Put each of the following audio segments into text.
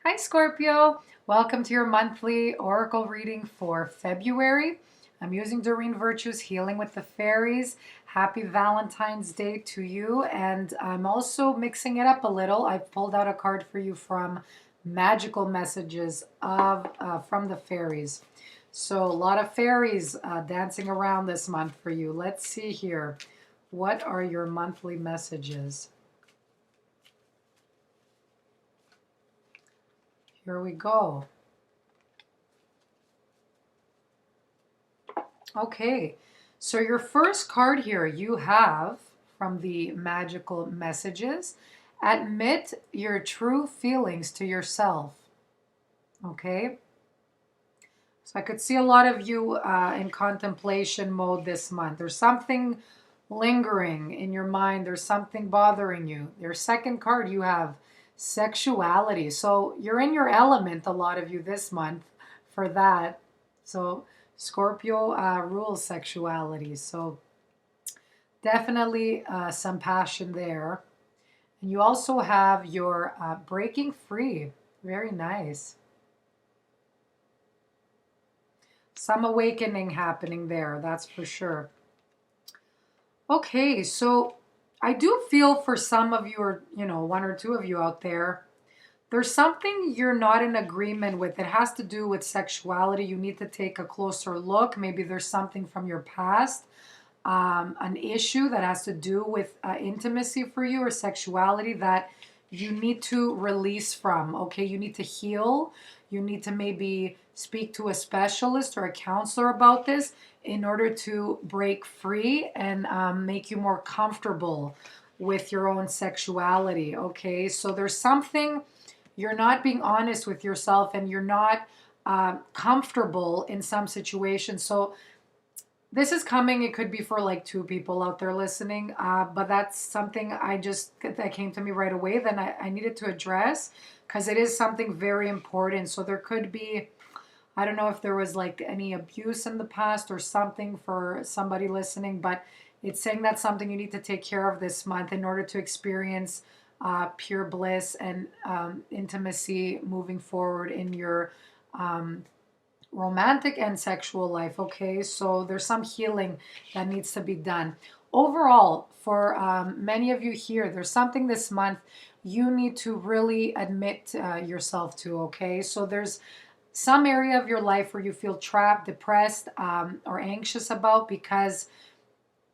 Hi, Scorpio. Welcome to your monthly oracle reading for February. I'm using Doreen Virtue's Healing with the Fairies. Happy Valentine's Day to you. And I'm also mixing it up a little. I've pulled out a card for you from Magical Messages from the Fairies. So a lot of fairies dancing around this month for you. Let's see here. What are your monthly messages? Here we go. Okay, so your first card here you have from the magical messages. Admit your true feelings to yourself. Okay, so I could see a lot of you in contemplation mode this month. There's something lingering in your mind, there's something bothering you. Your second card you have sexuality. So you're in your element, a lot of you this month for that. So Scorpio rules sexuality. So definitely some passion there. And you also have your breaking free. Very nice. Some awakening happening there, that's for sure. Okay, so I do feel for some of you, or one or two of you out there, there's something you're not in agreement with. It has to do with sexuality. You need to take a closer look. Maybe there's something from your past, an issue that has to do with intimacy for you or sexuality that you need to release from. Okay, you need to heal. You need to maybe speak to a specialist or a counselor about this in order to break free and make you more comfortable with your own sexuality. Okay, so there's something you're not being honest with yourself and you're not comfortable in some situations. So this is coming. It could be for like two people out there listening, but that's something that came to me right away. Then I needed to address because it is something very important. So there could be, I don't know if there was like any abuse in the past or something for somebody listening, but it's saying that's something you need to take care of this month in order to experience pure bliss and intimacy moving forward in your romantic and sexual life. Okay, so there's some healing that needs to be done. Overall, for many of you here, there's something this month you need to really admit yourself to. Okay, so there's some area of your life where you feel trapped, depressed, or anxious about because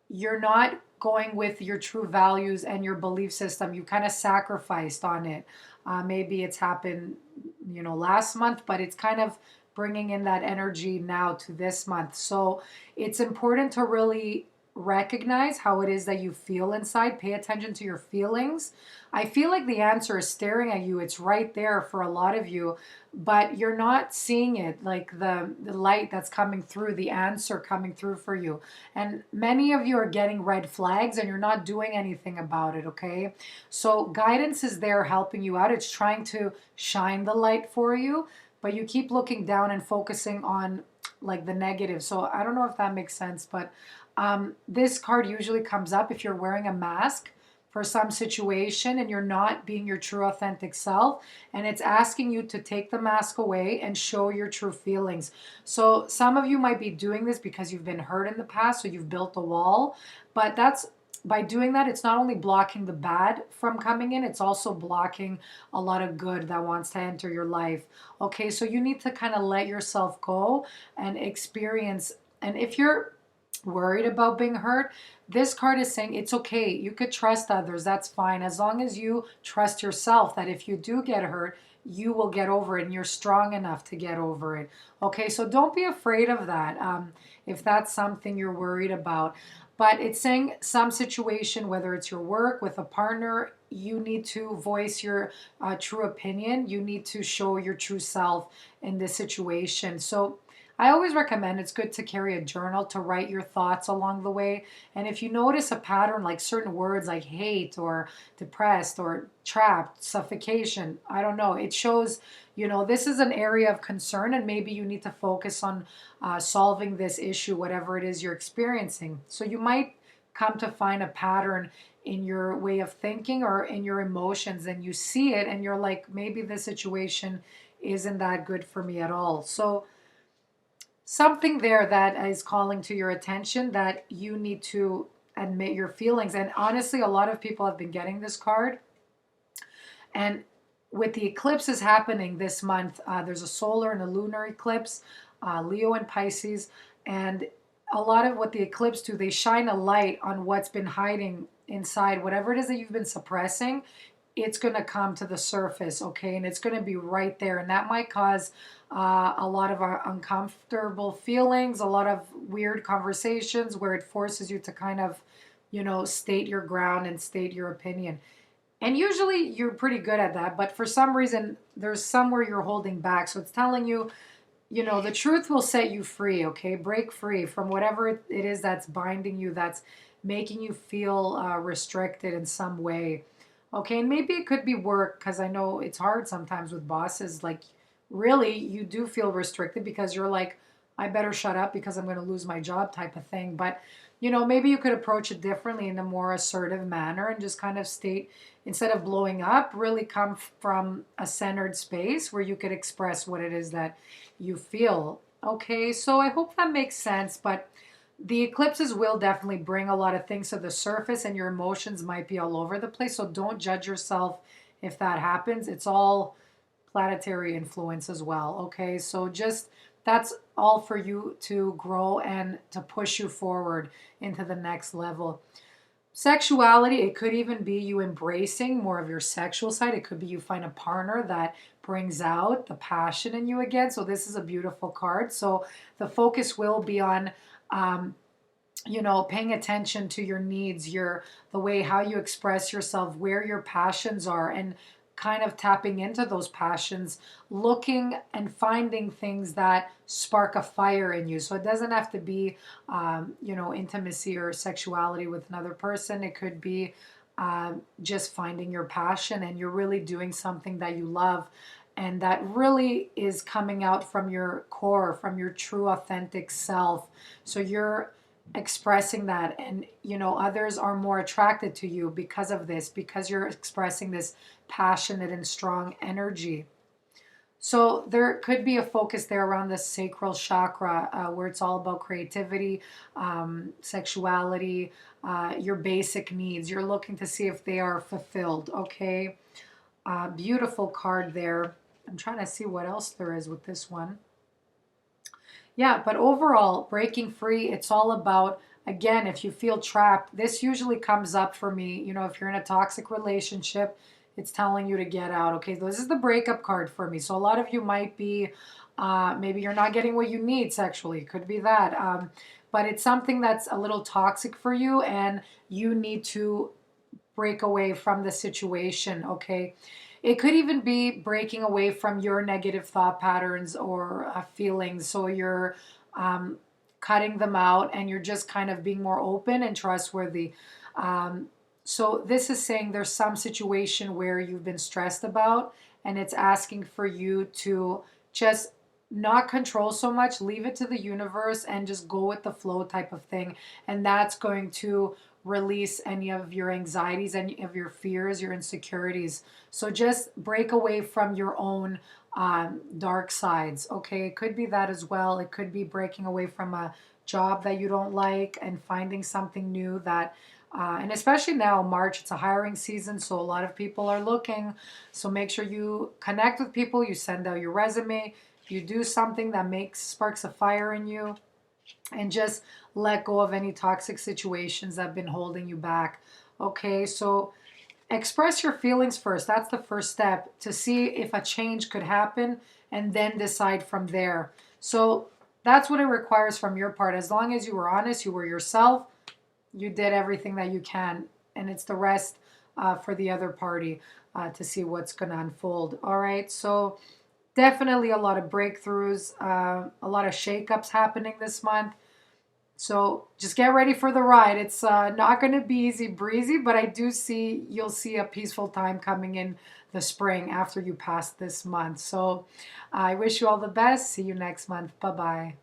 you're not going with your true values and your belief system. You kind of sacrificed on it. Maybe it's happened, last month, but it's kind of bringing in that energy now to this month. So it's important to really recognize how it is that you feel inside. Pay attention to your feelings. I feel like the answer is staring at you. It's right there for a lot of you, but you're not seeing it, like the light that's coming through, the answer coming through for you. And many of you are getting red flags and you're not doing anything about it, okay? So guidance is there helping you out. It's trying to shine the light for you, but you keep looking down and focusing on like the negative. So I don't know if that makes sense, but this card usually comes up if you're wearing a mask for some situation and you're not being your true authentic self, and it's asking you to take the mask away and show your true feelings. So some of you might be doing this because you've been hurt in the past, so you've built a wall, but that's by doing that, it's not only blocking the bad from coming in, it's also blocking a lot of good that wants to enter your life. Okay, so you need to kind of let yourself go and experience. And if you're worried about being hurt, this card is saying it's okay. You could trust others. That's fine. As long as you trust yourself that if you do get hurt, you will get over it and you're strong enough to get over it. Okay, so don't be afraid of that if that's something you're worried about. But it's saying some situation, whether it's your work with a partner, you need to voice your true opinion. You need to show your true self in this situation. So I always recommend it's good to carry a journal to write your thoughts along the way. And if you notice a pattern like certain words like hate or depressed or trapped, suffocation, I don't know, it shows, this is an area of concern and maybe you need to focus on solving this issue, whatever it is you're experiencing. So you might come to find a pattern in your way of thinking or in your emotions, and you see it and you're like, maybe this situation isn't that good for me at all. So something there that is calling to your attention that you need to admit your feelings. And honestly, a lot of people have been getting this card. And with the eclipses happening this month, there's a solar and a lunar eclipse, Leo and Pisces. And a lot of what the eclipse do, they shine a light on what's been hiding inside, whatever it is that you've been suppressing. It's going to come to the surface, okay? And it's going to be right there. And that might cause a lot of uncomfortable feelings, a lot of weird conversations where it forces you to kind of, state your ground and state your opinion. And usually you're pretty good at that, but for some reason, there's somewhere you're holding back. So it's telling you, the truth will set you free, okay? Break free from whatever it is that's binding you, that's making you feel restricted in some way. Okay, and maybe it could be work, because I know it's hard sometimes with bosses. Like, really, you do feel restricted because you're like, I better shut up because I'm going to lose my job type of thing. But, maybe you could approach it differently in a more assertive manner and just kind of state, instead of blowing up, really come from a centered space where you could express what it is that you feel. Okay, so I hope that makes sense. But the eclipses will definitely bring a lot of things to the surface, and your emotions might be all over the place. So don't judge yourself if that happens. It's all planetary influence as well. Okay, so just that's all for you to grow and to push you forward into the next level. Sexuality, it could even be you embracing more of your sexual side. It could be you find a partner that brings out the passion in you again. So this is a beautiful card. So the focus will be on paying attention to your needs, the way how you express yourself, where your passions are, and kind of tapping into those passions, looking and finding things that spark a fire in you. So it doesn't have to be, intimacy or sexuality with another person. It could be just finding your passion, and you're really doing something that you love and that really is coming out from your core, from your true authentic self. So you're expressing that, and others are more attracted to you because of this, because you're expressing this passionate and strong energy. So there could be a focus there around the sacral chakra, where it's all about creativity, sexuality, your basic needs. You're looking to see if they are fulfilled. Okay, beautiful card there. I'm trying to see what else there is with this one. Yeah, but overall, breaking free, it's all about, again, if you feel trapped, this usually comes up for me. If you're in a toxic relationship, it's telling you to get out. Okay, this is the breakup card for me. So a lot of you might be, maybe you're not getting what you need sexually. It could be that. But it's something that's a little toxic for you, and you need to break away from the situation, okay? It could even be breaking away from your negative thought patterns or feelings. So you're cutting them out, and you're just kind of being more open and trustworthy. So this is saying there's some situation where you've been stressed about, and it's asking for you to just not control so much, leave it to the universe and just go with the flow type of thing. And that's going to release any of your anxieties, any of your fears, your insecurities. So just break away from your own dark sides. Okay, it could be that as well. It could be breaking away from a job that you don't like and finding something new that and especially now, March, it's a hiring season, so a lot of people are looking. So make sure you connect with people, you send out your resume, you do something that sparks a fire in you, and just let go of any toxic situations that have been holding you back. Okay, so express your feelings first. That's the first step to see if a change could happen, and then decide from there. So that's what it requires from your part. As long as you were honest, you were yourself, you did everything that you can, and it's the rest for the other party to see what's going to unfold. All right, so definitely a lot of breakthroughs, a lot of shakeups happening this month. So just get ready for the ride. It's not going to be easy breezy, but I do see you'll see a peaceful time coming in the spring after you pass this month. So I wish you all the best. See you next month. Bye-bye.